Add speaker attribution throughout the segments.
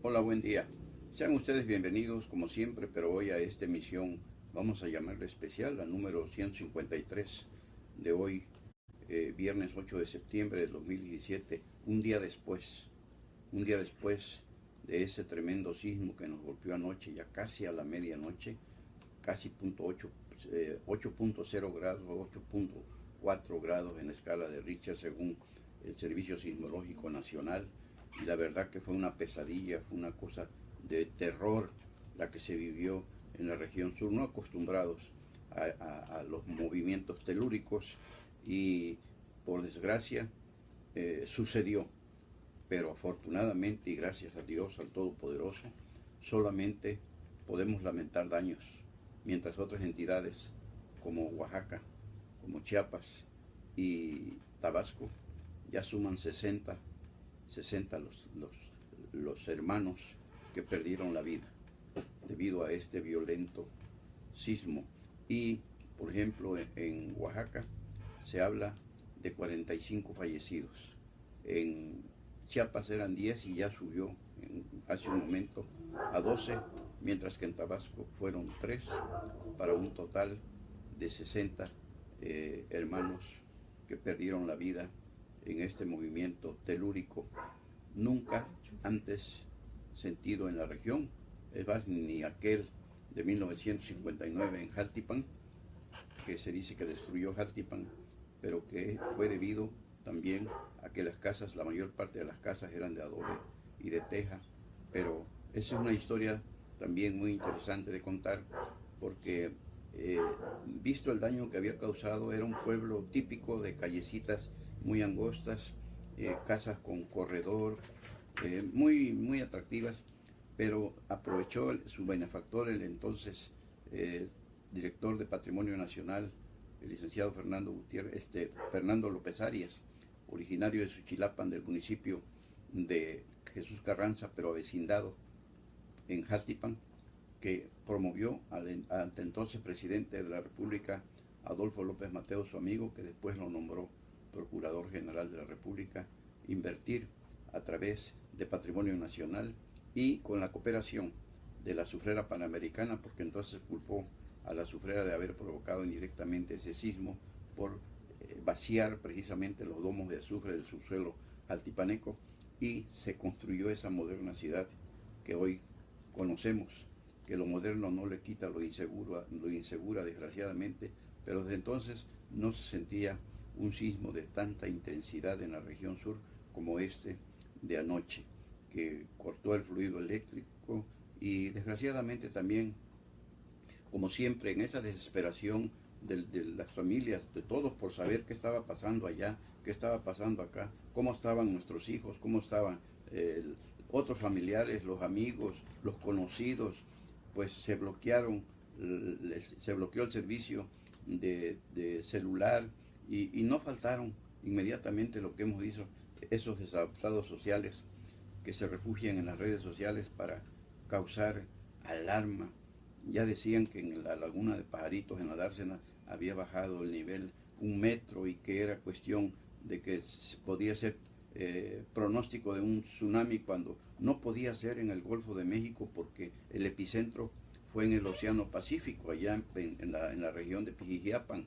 Speaker 1: Hola, buen día. Sean ustedes bienvenidos como siempre, pero hoy a esta emisión vamos a llamarle especial, la número 153 de hoy, viernes 8 de septiembre del 2017, un día después de ese tremendo sismo que nos golpeó anoche, ya casi a la medianoche, casi 8.0 grados, 8.4 grados en la escala de Richter según el Servicio Sismológico Nacional. Y la verdad que fue una pesadilla, fue una cosa de terror la que se vivió en la región sur, no acostumbrados a los movimientos telúricos, y por desgracia sucedió, pero afortunadamente y gracias a Dios, al Todopoderoso, solamente podemos lamentar daños, mientras otras entidades como Oaxaca, como Chiapas y Tabasco ya suman 60 los hermanos que perdieron la vida debido a este violento sismo. Y, por ejemplo, en Oaxaca se habla de 45 fallecidos. En Chiapas eran 10 y ya subió hace un momento a 12, mientras que en Tabasco fueron 3, para un total de 60 hermanos que perdieron la vida en este movimiento telúrico nunca antes sentido en la región, es más, ni aquel de 1959 en Jaltipan, que se dice que destruyó Jaltipan, pero que fue debido también a que las casas, la mayor parte de las casas eran de adobe y de teja. Pero esa es una historia también muy interesante de contar, porque visto el daño que había causado, era un pueblo típico de callecitas muy angostas, casas con corredor, muy atractivas, pero aprovechó su benefactor, el entonces director de Patrimonio Nacional, el licenciado Fernando López Arias, originario de Suchilapan, del municipio de Jesús Carranza, pero avecindado en Jaltipan, que promovió al entonces presidente de la República, Adolfo López Mateos, su amigo, que después lo nombró Procurador General de la República, invertir a través de Patrimonio Nacional y con la cooperación de la Azufrera Panamericana, porque entonces culpó a la azufrera de haber provocado indirectamente ese sismo por vaciar precisamente los domos de azufre del subsuelo altipaneco, y se construyó esa moderna ciudad que hoy conocemos, que lo moderno no le quita lo insegura desgraciadamente, pero desde entonces no se sentía un sismo de tanta intensidad en la región sur como este de anoche, que cortó el fluido eléctrico y desgraciadamente también, como siempre, en esa desesperación de las familias, de todos, por saber qué estaba pasando allá, qué estaba pasando acá, cómo estaban nuestros hijos, cómo estaban eh, otros familiares, los amigos, los conocidos, pues se bloqueó el servicio de celular, y no faltaron inmediatamente lo que hemos dicho, esos desadaptados sociales que se refugian en las redes sociales para causar alarma. Ya decían que en la laguna de Pajaritos, en la Dársena, había bajado el nivel 1 metro, y que era cuestión de que podía ser pronóstico de un tsunami, cuando no podía ser en el Golfo de México, porque el epicentro fue en el Océano Pacífico, allá en la región de Pijijiapan,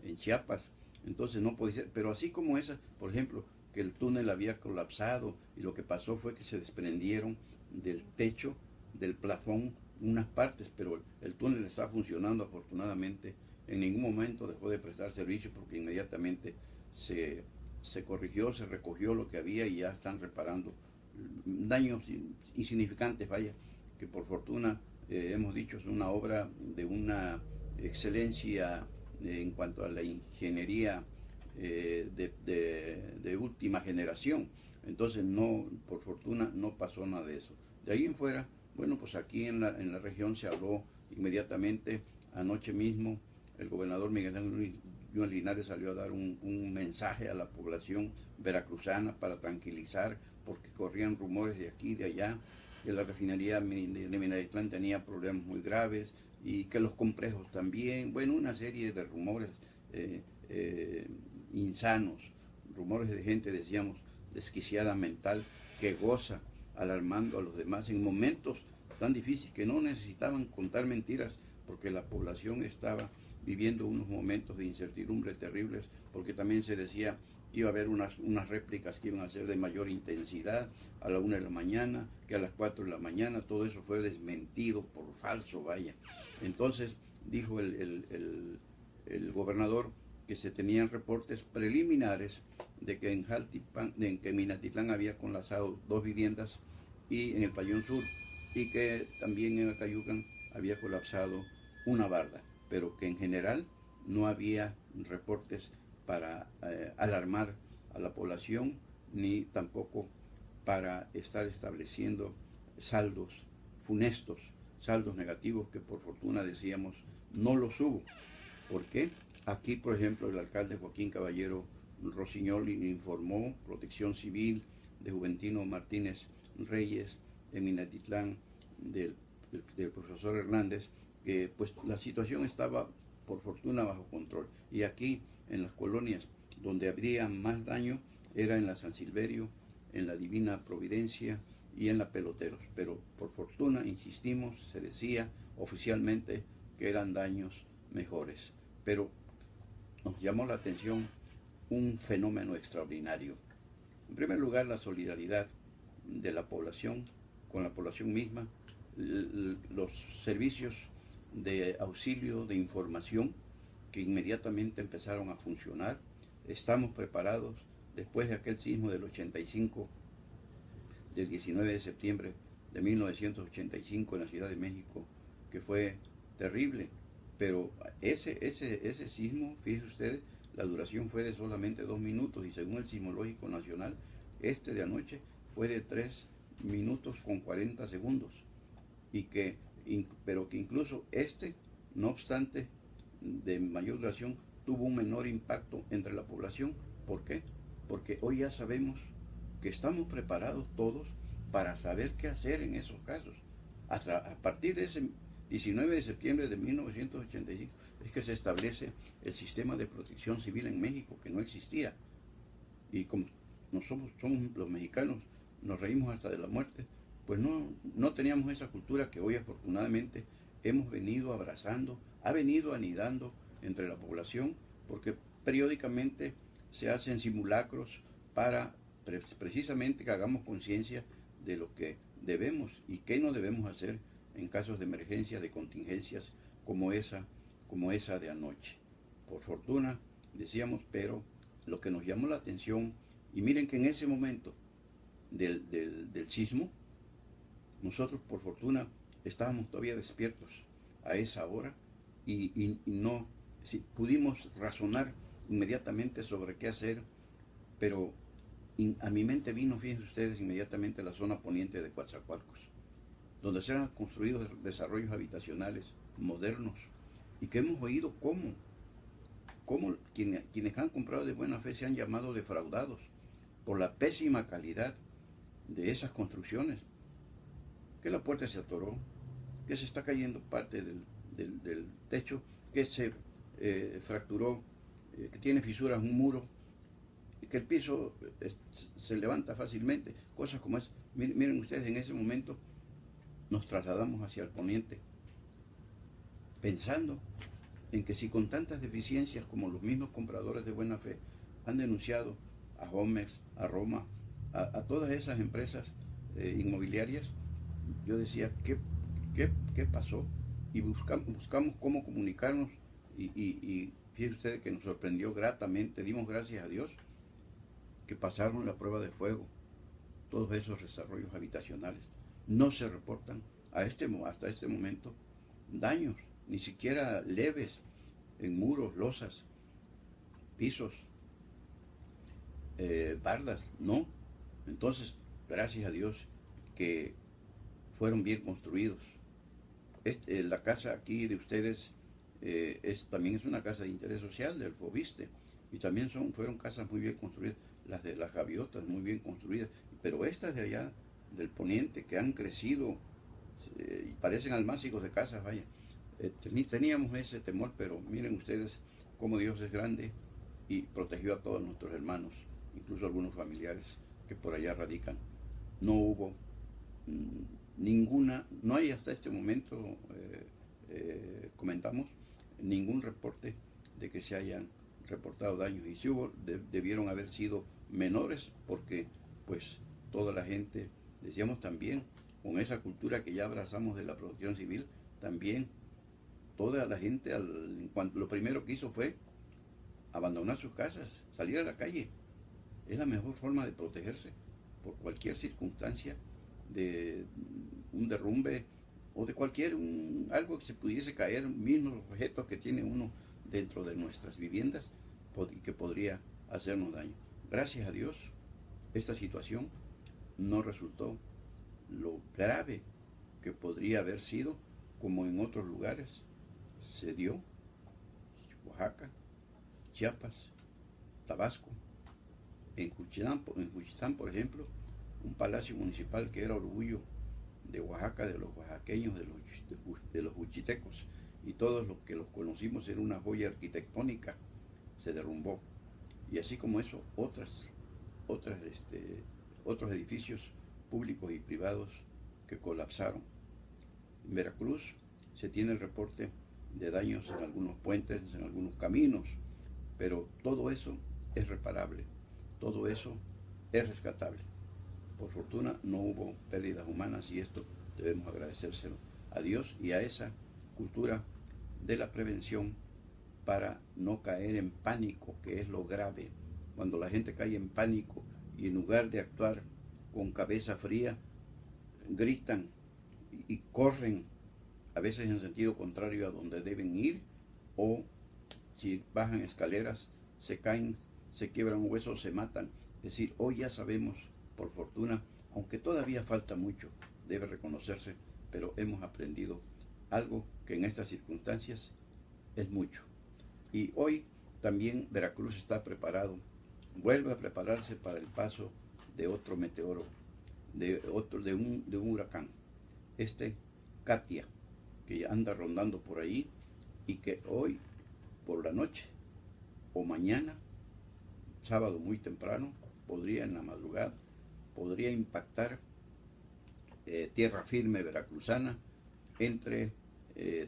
Speaker 1: en Chiapas. Entonces no podía ser, pero así como esa, por ejemplo, que el túnel había colapsado, y lo que pasó fue que se desprendieron del techo, del plafón, unas partes, pero el túnel estaba funcionando afortunadamente. En ningún momento dejó de prestar servicio, porque inmediatamente se corrigió, se recogió lo que había, y ya están reparando daños insignificantes, vaya, que por fortuna hemos dicho es una obra de una excelencia en cuanto a la ingeniería de última generación. Entonces, no, por fortuna, no pasó nada de eso. De ahí en fuera, bueno, pues aquí en la región se habló inmediatamente. Anoche mismo el gobernador Miguel Ángel Linares salió a dar un mensaje a la población veracruzana para tranquilizar, porque corrían rumores de aquí y de allá, que la refinería de Minatitlán tenía problemas muy graves, y que los complejos también, bueno, una serie de rumores eh, eh, insanos, rumores de gente, decíamos, desquiciada mental, que goza alarmando a los demás en momentos tan difíciles que no necesitaban contar mentiras, porque la población estaba viviendo unos momentos de incertidumbre terribles, porque también se decía que iba a haber unas réplicas que iban a ser de mayor intensidad a la 1 de la mañana, que a las 4 de la mañana. Todo eso fue desmentido por falso, vaya. Entonces dijo el gobernador que se tenían reportes preliminares de que en Minatitlán había colapsado 2 viviendas y en el Payón Sur, y que también en Acayucan había colapsado una barda, pero que en general no había reportes para alarmar a la población, ni tampoco para estar estableciendo saldos funestos, saldos negativos, que por fortuna decíamos no los hubo. ¿Por qué? Aquí, por ejemplo, el alcalde Joaquín Caballero Rosiñol informó Protección Civil de Juventino Martínez Reyes de Minatitlán, del profesor Hernández, que pues la situación estaba por fortuna bajo control. Y aquí en las colonias donde habría más daño era en la San Silverio, en la Divina Providencia y en la Peloteros. Pero por fortuna, insistimos, se decía oficialmente que eran daños mejores. Pero nos llamó la atención un fenómeno extraordinario. En primer lugar, la solidaridad de la población con la población misma, los servicios de auxilio, de información, que inmediatamente empezaron a funcionar. Estamos preparados después de aquel sismo del 85, del 19 de septiembre de 1985 en la Ciudad de México, que fue terrible. Pero ese sismo, fíjense ustedes, la duración fue de solamente 2 minutos, y según el Sismológico Nacional, este de anoche fue de 3 minutos con 40 segundos. Pero que incluso no obstante, de mayor duración, tuvo un menor impacto entre la población. ¿Por qué? Porque hoy ya sabemos que estamos preparados todos para saber qué hacer en esos casos. Hasta a partir de ese 19 de septiembre de 1985 es que se establece el sistema de protección civil en México, que no existía. Y como somos los mexicanos, nos reímos hasta de la muerte, pues no teníamos esa cultura que hoy afortunadamente hemos venido abrazando, ha venido anidando entre la población, porque periódicamente se hacen simulacros para precisamente que hagamos conciencia de lo que debemos y qué no debemos hacer en casos de emergencia, de contingencias como esa de anoche. Por fortuna, decíamos, pero lo que nos llamó la atención, y miren que en ese momento del sismo, nosotros por fortuna estábamos todavía despiertos a esa hora, y no pudimos razonar inmediatamente sobre qué hacer, pero a mi mente vino, fíjense ustedes, inmediatamente la zona poniente de Coatzacoalcos, donde se han construido desarrollos habitacionales modernos, y que hemos oído cómo quienes han comprado de buena fe se han llamado defraudados por la pésima calidad de esas construcciones, que la puerta se atoró, que se está cayendo parte del techo, que se fracturó, que tiene fisuras un muro, que el piso se levanta fácilmente, cosas como eso. Miren ustedes, en ese momento nos trasladamos hacia el poniente, pensando en que si con tantas deficiencias como los mismos compradores de buena fe han denunciado a Homex, a Roma, a todas esas empresas inmobiliarias, yo decía, ¿qué pasó? Y buscamos cómo comunicarnos, y fíjense ustedes que nos sorprendió gratamente, dimos gracias a Dios que pasaron la prueba de fuego todos esos desarrollos habitacionales. No se reportan hasta este momento daños, ni siquiera leves, en muros, losas, pisos, bardas, no. Entonces, gracias a Dios que fueron bien construidos. La casa aquí de ustedes también es una casa de interés social del Fobiste, y también fueron casas muy bien construidas, las de las Gaviotas muy bien construidas, pero estas de allá del poniente, que han crecido y parecen almácigos de casas, vaya. Teníamos ese temor, pero miren ustedes cómo Dios es grande y protegió a todos nuestros hermanos, incluso algunos familiares que por allá radican. No hubo ninguna, no hay hasta este momento, comentamos, ningún reporte de que se hayan reportado daños, y si hubo, debieron haber sido menores, porque pues toda la gente, decíamos también, con esa cultura que ya abrazamos de la protección civil, también toda la gente lo primero que hizo fue abandonar sus casas, salir a la calle. Es la mejor forma de protegerse por cualquier circunstancia, de un derrumbe o de cualquier algo que se pudiese caer, mismos objetos que tiene uno dentro de nuestras viviendas y que podría hacernos daño. Gracias a Dios, esta situación no resultó lo grave que podría haber sido, como en otros lugares se dio, Oaxaca, Chiapas, Tabasco, en Juchitán, por ejemplo, un palacio municipal que era orgullo de Oaxaca, de los oaxaqueños, de los huichitecos, y todos los que los conocimos, era una joya arquitectónica, se derrumbó. Y así como eso, otros edificios públicos y privados que colapsaron. En Veracruz se tiene el reporte de daños en algunos puentes, en algunos caminos, pero todo eso es reparable, todo eso es rescatable. Por fortuna no hubo pérdidas humanas, y esto debemos agradecérselo a Dios y a esa cultura de la prevención, para no caer en pánico, que es lo grave. Cuando la gente cae en pánico y en lugar de actuar con cabeza fría, gritan y corren, a veces en sentido contrario a donde deben ir, o si bajan escaleras, se caen, se quiebran huesos, se matan. Es decir, hoy ya sabemos, por fortuna, aunque todavía falta mucho, debe reconocerse, pero hemos aprendido algo que en estas circunstancias es mucho. Y hoy también Veracruz está preparado, vuelve a prepararse para el paso de otro meteoro, de un huracán, Katia, que anda rondando por ahí, y que hoy por la noche o mañana, sábado muy temprano, podría en la madrugada, podría impactar tierra firme veracruzana, entre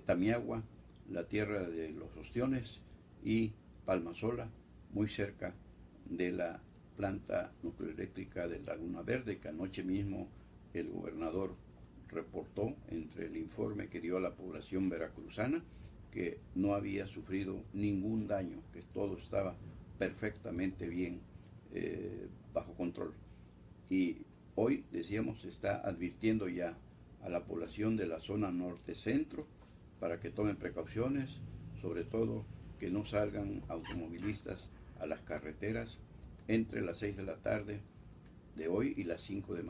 Speaker 1: Tamiagua, la tierra de los Ostiones, y Palmasola, muy cerca de la planta nucleoeléctrica de Laguna Verde, que anoche mismo el gobernador reportó, entre el informe que dio a la población veracruzana, que no había sufrido ningún daño, que todo estaba perfectamente bien, bajo control. Y hoy, decíamos, se está advirtiendo ya a la población de la zona norte-centro para que tomen precauciones, sobre todo que no salgan automovilistas a las carreteras entre las 6 de la tarde de hoy y las 5 de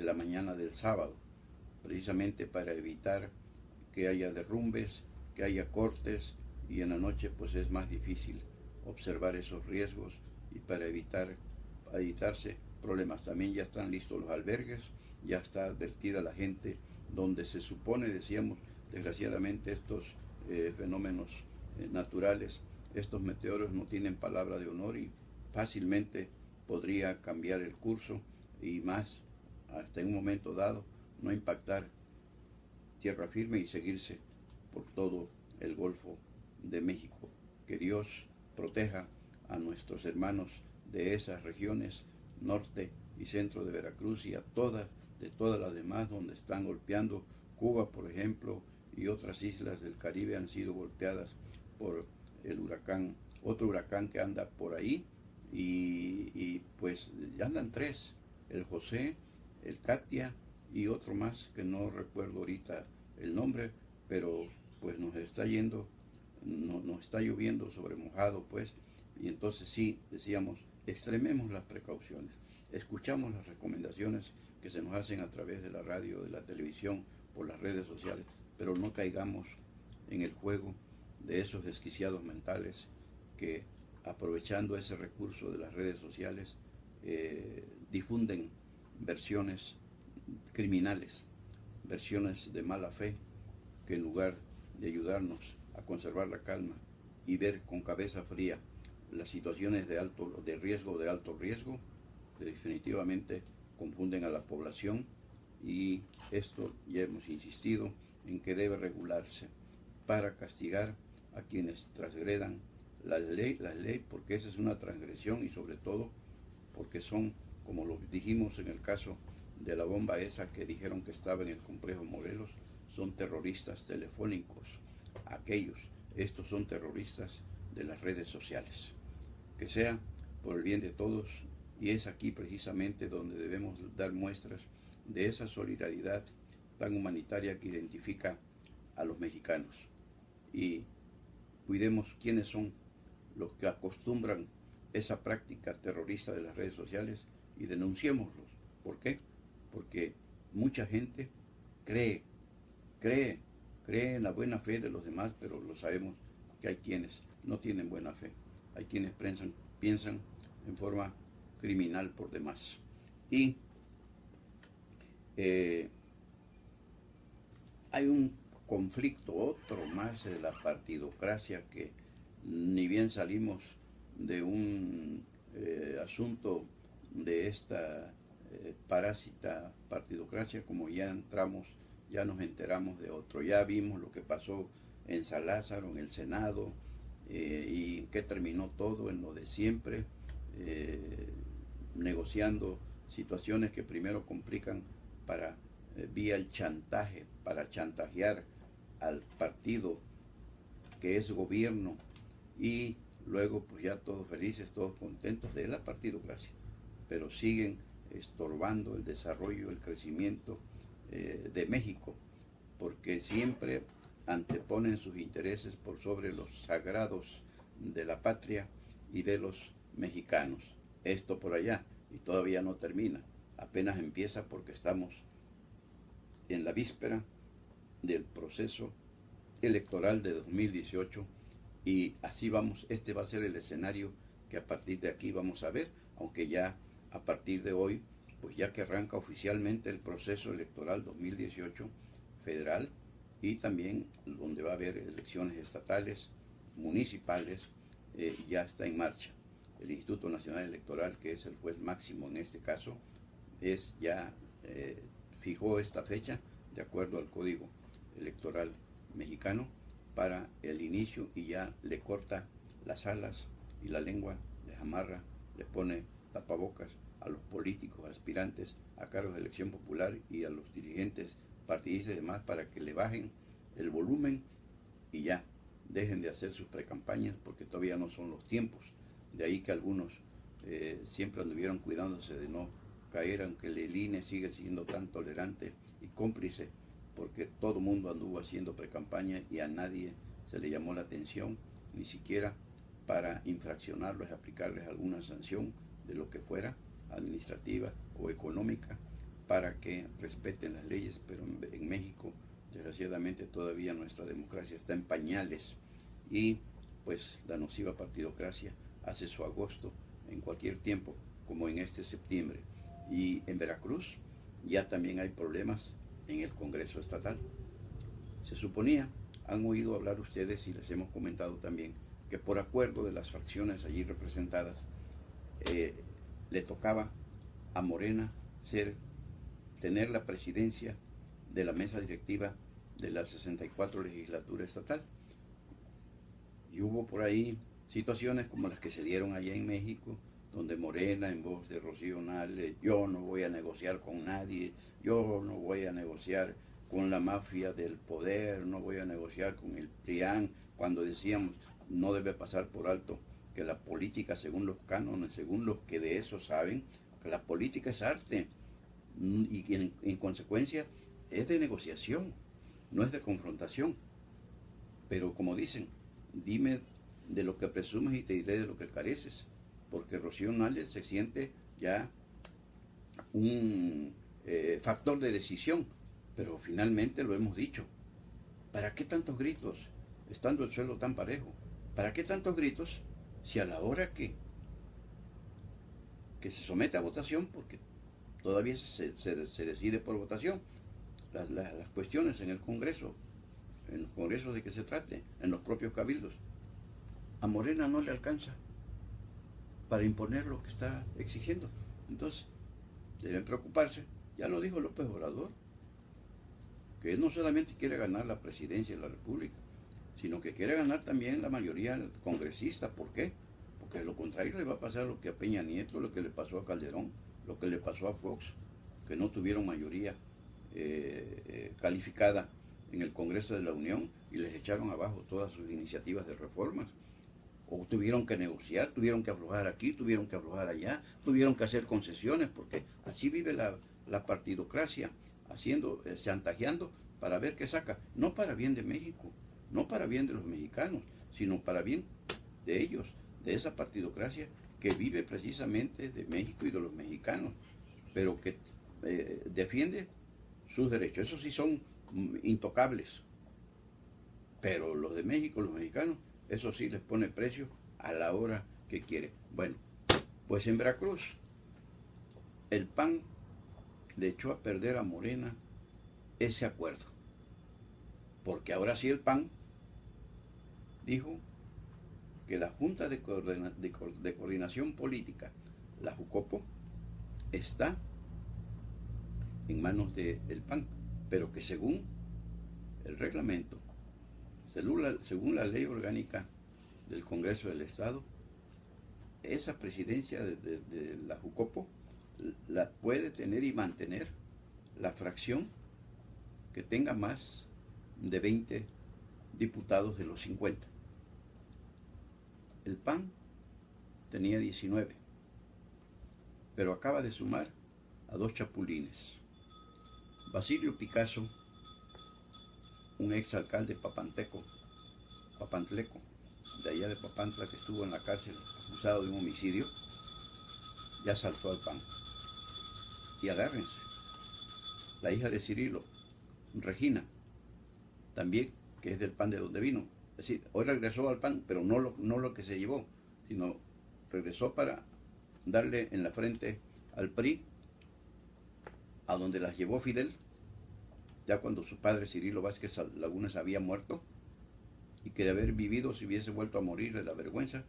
Speaker 1: la mañana del sábado, precisamente para evitar que haya derrumbes, que haya cortes, y en la noche pues es más difícil observar esos riesgos, y para evitarse problemas. También ya están listos los albergues, ya está advertida la gente, donde se supone, decíamos, desgraciadamente estos fenómenos naturales, estos meteoros no tienen palabra de honor, y fácilmente podría cambiar el curso, y más, hasta en un momento dado, no impactar tierra firme y seguirse por todo el Golfo de México. Que Dios proteja a nuestros hermanos de esas regiones, norte y centro de Veracruz, y de todas las demás donde están golpeando. Cuba, por ejemplo, y otras islas del Caribe han sido golpeadas por el huracán, otro huracán que anda por ahí, y pues andan tres, el José, el Katia y otro más que no recuerdo ahorita el nombre, pero pues nos está lloviendo sobre mojado, pues, y entonces sí, decíamos, extrememos las precauciones, escuchamos las recomendaciones que se nos hacen a través de la radio, de la televisión, por las redes sociales, pero no caigamos en el juego de esos desquiciados mentales que, aprovechando ese recurso de las redes sociales, difunden versiones criminales, versiones de mala fe, que en lugar de ayudarnos a conservar la calma y ver con cabeza fría las situaciones de alto riesgo, definitivamente confunden a la población y esto ya hemos insistido en que debe regularse para castigar a quienes transgredan la ley, porque esa es una transgresión y sobre todo porque son, como lo dijimos en el caso de la bomba esa que dijeron que estaba en el complejo Morelos, son terroristas telefónicos, estos son terroristas de las redes sociales. Que sea por el bien de todos, y es aquí precisamente donde debemos dar muestras de esa solidaridad tan humanitaria que identifica a los mexicanos. Y cuidemos quiénes son los que acostumbran esa práctica terrorista de las redes sociales y denunciémoslos. ¿Por qué? Porque mucha gente cree en la buena fe de los demás, pero lo sabemos que hay quienes no tienen buena fe. Hay quienes piensan en forma criminal por demás. Y hay un conflicto, otro más de la partidocracia, que ni bien salimos de un asunto de esta parásita partidocracia, como ya nos enteramos de otro. Ya vimos lo que pasó en San Lázaro, en el Senado, y que terminó todo en lo de siempre, negociando situaciones que primero complican para vía el chantaje, para chantajear al partido que es gobierno, y luego pues ya todos felices, todos contentos de la partidocracia, pero siguen estorbando el desarrollo, el crecimiento de México, porque siempre anteponen sus intereses por sobre los sagrados de la patria y de los mexicanos. Esto por allá, y todavía no termina, apenas empieza porque estamos en la víspera del proceso electoral de 2018, y así vamos. Este va a ser el escenario que a partir de aquí vamos a ver, aunque ya a partir de hoy, pues ya que arranca oficialmente el proceso electoral 2018 federal, y también donde va a haber elecciones estatales, municipales, ya está en marcha. El Instituto Nacional Electoral, que es el juez máximo en este caso, fijó esta fecha de acuerdo al Código Electoral mexicano para el inicio, y ya le corta las alas y la lengua, les amarra, le pone tapabocas a los políticos aspirantes a cargos de elección popular y a los dirigentes partidistas y demás, para que le bajen el volumen y ya dejen de hacer sus precampañas, porque todavía no son los tiempos. De ahí que algunos siempre anduvieron cuidándose de no caer, aunque el INE sigue siendo tan tolerante y cómplice, porque todo el mundo anduvo haciendo precampaña y a nadie se le llamó la atención, ni siquiera para infraccionarlos y aplicarles alguna sanción de lo que fuera, administrativa o económica, para que respeten las leyes. Pero en México, desgraciadamente, todavía nuestra democracia está en pañales, y pues la nociva partidocracia hace su agosto en cualquier tiempo, como en este septiembre. Y en Veracruz ya también hay problemas en el Congreso Estatal. Se suponía, han oído hablar ustedes y les hemos comentado también, que por acuerdo de las facciones allí representadas, le tocaba a Morena tener la presidencia de la mesa directiva de la 64 legislatura estatal. Y hubo por ahí situaciones como las que se dieron allá en México, donde Morena, en voz de Rocío Nale, yo no voy a negociar con nadie, yo no voy a negociar con la mafia del poder, no voy a negociar con el PRIAN, cuando decíamos no debe pasar por alto que la política, según los cánones, según los que de eso saben, que la política es arte, y en consecuencia es de negociación, no es de confrontación. Pero como dicen, dime de lo que presumes y te diré de lo que careces, porque Rocío Nale se siente ya un factor de decisión, pero finalmente lo hemos dicho. ¿Para qué tantos gritos, estando el suelo tan parejo? ¿Para qué tantos gritos si a la hora que se somete a votación, porque todavía se decide por votación las cuestiones en el Congreso, en los congresos de que se trate, en los propios cabildos, a Morena no le alcanza para imponer lo que está exigiendo? Entonces deben preocuparse Ya lo dijo López Obrador, que él no solamente quiere ganar la presidencia de la República, sino que quiere ganar también la mayoría congresista. ¿Por qué? Porque de lo contrario le va a pasar lo que a Peña Nieto, lo que le pasó a Calderón, lo que le pasó a Fox, que no tuvieron mayoría calificada en el Congreso de la Unión y les echaron abajo todas sus iniciativas de reformas. O tuvieron que negociar, tuvieron que aflojar aquí, tuvieron que aflojar allá, tuvieron que hacer concesiones, porque así vive la partidocracia, haciendo, chantajeando para ver qué saca, no para bien de México, no para bien de los mexicanos, sino para bien de ellos, de esa partidocracia que vive precisamente de México y de los mexicanos, pero que defiende sus derechos. Esos sí son intocables, pero los de México, los mexicanos, eso sí les pone precio a la hora que quiere. Bueno, pues en Veracruz el PAN le echó a perder a Morena ese acuerdo, porque ahora sí el PAN dijo que la Junta de Coordinación Política, la JUCOPO, está en manos del PAN, pero que según el reglamento, según la ley orgánica del Congreso del Estado, esa presidencia de la JUCOPO la puede tener y mantener la fracción que tenga más de 20 diputados de los 50. El PAN tenía 19, pero acaba de sumar a 2 chapulines. Basilio Picasso, un exalcalde papantleco, de allá de Papantla, que estuvo en la cárcel acusado de un homicidio, ya saltó al PAN. Y agárrense, la hija de Cirilo, Regina, también, que es del PAN de donde vino. Es decir, hoy regresó al PAN, pero no lo que se llevó, sino regresó para darle en la frente al PRI, a donde las llevó Fidel, ya cuando su padre Cirilo Vázquez Lagunas había muerto, y que de haber vivido se hubiese vuelto a morir de la vergüenza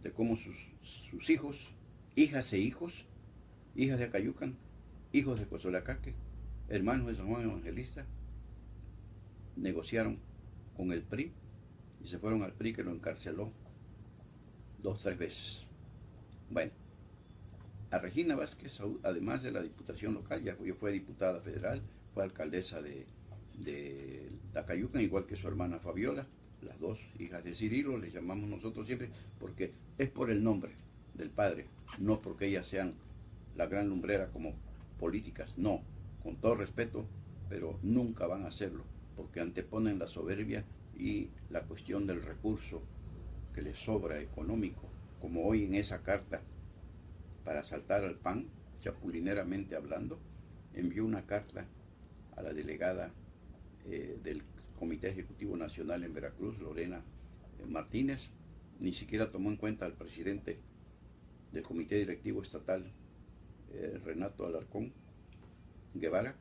Speaker 1: de cómo sus hijos, hijas e hijos, hijas de Acayucan, hijos de Cozoleacaque, hermanos de San Juan Evangelista, negociaron con el PRI y se fueron al PRI, que lo encarceló 2 o 3 veces. Bueno, a Regina Vázquez, además de la diputación local, ya fue diputada federal, fue alcaldesa de Acayucan, igual que su hermana Fabiola, las 2 hijas de Cirilo, les llamamos nosotros siempre, porque es por el nombre del padre, no porque ellas sean la gran lumbrera como políticas, no, con todo respeto, pero nunca van a hacerlo, porque anteponen la soberbia y la cuestión del recurso que les sobra económico, como hoy en esa carta para asaltar al PAN, chapulineramente hablando, envió una carta a la delegada del Comité Ejecutivo Nacional en Veracruz, Lorena Martínez, ni siquiera tomó en cuenta al presidente del Comité Directivo Estatal, Renato Alarcón Guevara,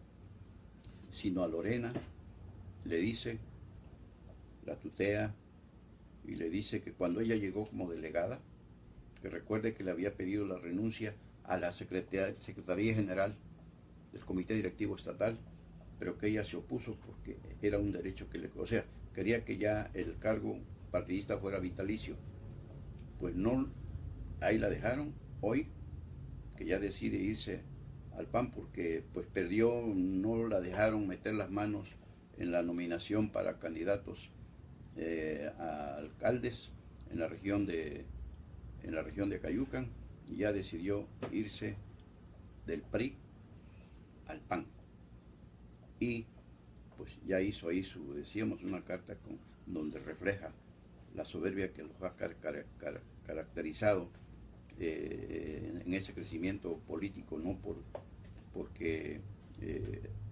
Speaker 1: sino a Lorena le dice, la tutea, y le dice que cuando ella llegó como delegada, que recuerde que le había pedido la renuncia a la Secretaría General del Comité Directivo Estatal, pero que ella se opuso porque era un derecho que o sea, quería que ya el cargo partidista fuera vitalicio. Pues no, ahí la dejaron. Hoy, que ya decide irse al PAN porque pues perdió, no la dejaron meter las manos en la nominación para candidatos a alcaldes en la región de Acayucan, y ya decidió irse del PRI al PAN. Y pues ya hizo ahí decíamos, una carta donde refleja la soberbia que los ha caracterizado en ese crecimiento político, no porque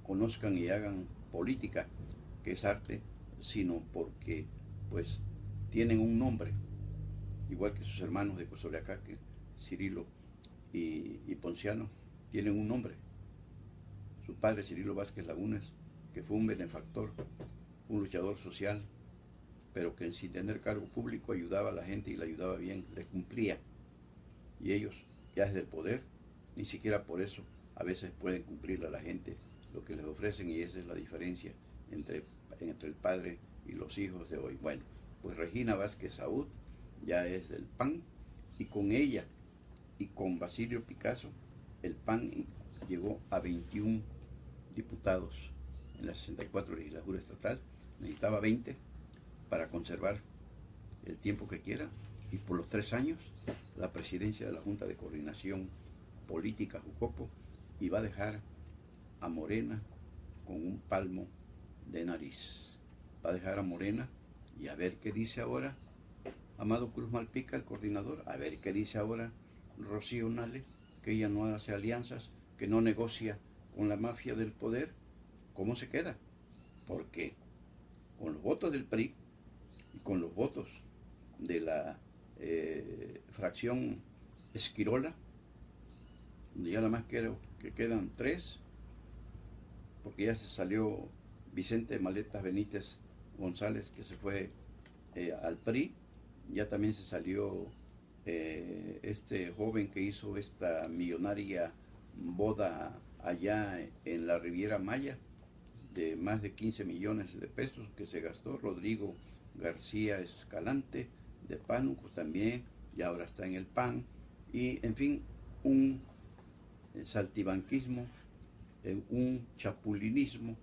Speaker 1: conozcan y hagan política, que es arte, sino porque pues tienen un nombre, igual que sus hermanos de Cozoleacaque, Cirilo y Ponciano, tienen un nombre. Su padre, Cirilo Vázquez Lagunas, que fue un benefactor, un luchador social, pero que sin tener cargo público ayudaba a la gente y le ayudaba bien, le cumplía. Y ellos, ya desde el poder, ni siquiera por eso a veces pueden cumplirle a la gente lo que les ofrecen, y esa es la diferencia entre el padre y los hijos de hoy. Bueno, pues Regina Vázquez Saúd ya es del PAN, y con ella y con Basilio Picasso el PAN llegó a 21 diputados en la 64 legislatura estatal. Necesitaba 20 para conservar el tiempo que quiera, y por los 3 años la presidencia de la Junta de Coordinación Política Jucopo, y va a dejar a Morena con un palmo de nariz. Va a dejar a Morena, y a ver qué dice ahora Amado Cruz Malpica, el coordinador, a ver qué dice ahora Rocío Nale, que ella no hace alianzas, que no negocia con la mafia del poder. ¿Cómo se queda? Porque con los votos del PRI y con los votos de la fracción Esquirola, donde ya nada más creo que quedan 3, porque ya se salió Vicente Maletas Benítez González, que se fue al PRI, ya también se salió este joven que hizo esta millonaria boda allá en la Riviera Maya, de más de 15 millones de pesos que se gastó, Rodrigo García Escalante, de Pánuco también, y ahora está en el PAN, y en fin, un saltibanquismo, un chapulinismo,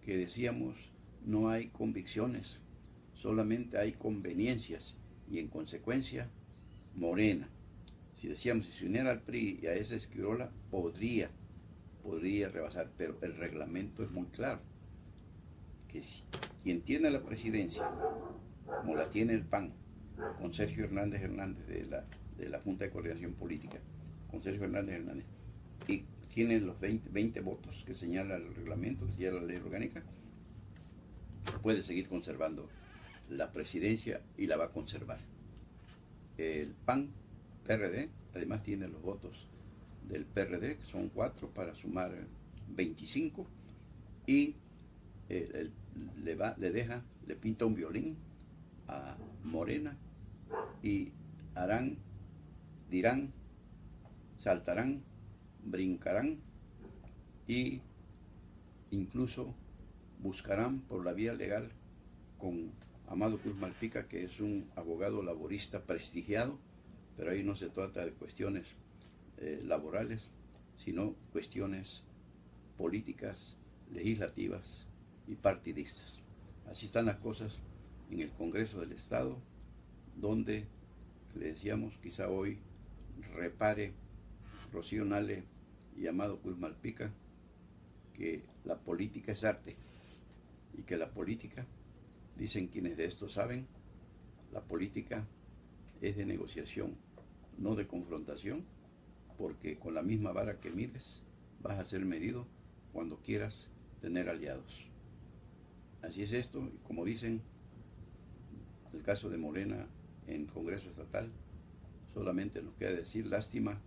Speaker 1: que decíamos no hay convicciones, solamente hay conveniencias, y en consecuencia Morena, si decíamos, si se uniera al PRI y a esa Esquirola, podría rebasar, pero el reglamento es muy claro, que si quien tiene la presidencia, como la tiene el PAN, con Sergio Hernández de la Junta de Coordinación Política, con Sergio Hernández, y tiene los 20 votos que señala el reglamento, que señala la ley orgánica, puede seguir conservando la presidencia, y la va a conservar. El PAN, PRD, además tiene los votos del PRD, que son 4 para sumar 25, y le pinta un violín a Morena, y dirán, saltarán, brincarán, y incluso buscarán por la vía legal con Amado Cruz Malpica, que es un abogado laborista prestigiado, pero ahí no se trata de cuestiones laborales, sino cuestiones políticas, legislativas y partidistas. Así están las cosas en el Congreso del Estado, donde le decíamos, quizá hoy repare Rocío Nale y Amado Cruz Malpica, que la política es arte, y que la política, dicen quienes de esto saben, la política es de negociación, no de confrontación, porque con la misma vara que mides vas a ser medido cuando quieras tener aliados. Así es esto, y como dicen, el caso de Morena en Congreso Estatal, solamente nos queda decir lástima,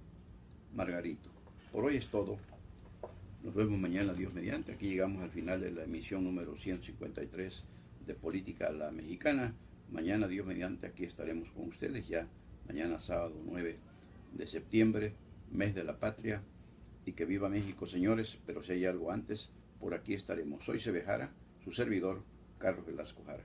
Speaker 1: Margarito. Por hoy es todo. Nos vemos mañana, Dios mediante. Aquí llegamos al final de la emisión número 153 de Política a la Mexicana. Mañana, Dios mediante, aquí estaremos con ustedes ya. Mañana, sábado 9 de septiembre, mes de la patria. Y que viva México, señores. Pero si hay algo antes, por aquí estaremos. Soy Sebejara, su servidor, Carlos Velasco Jara.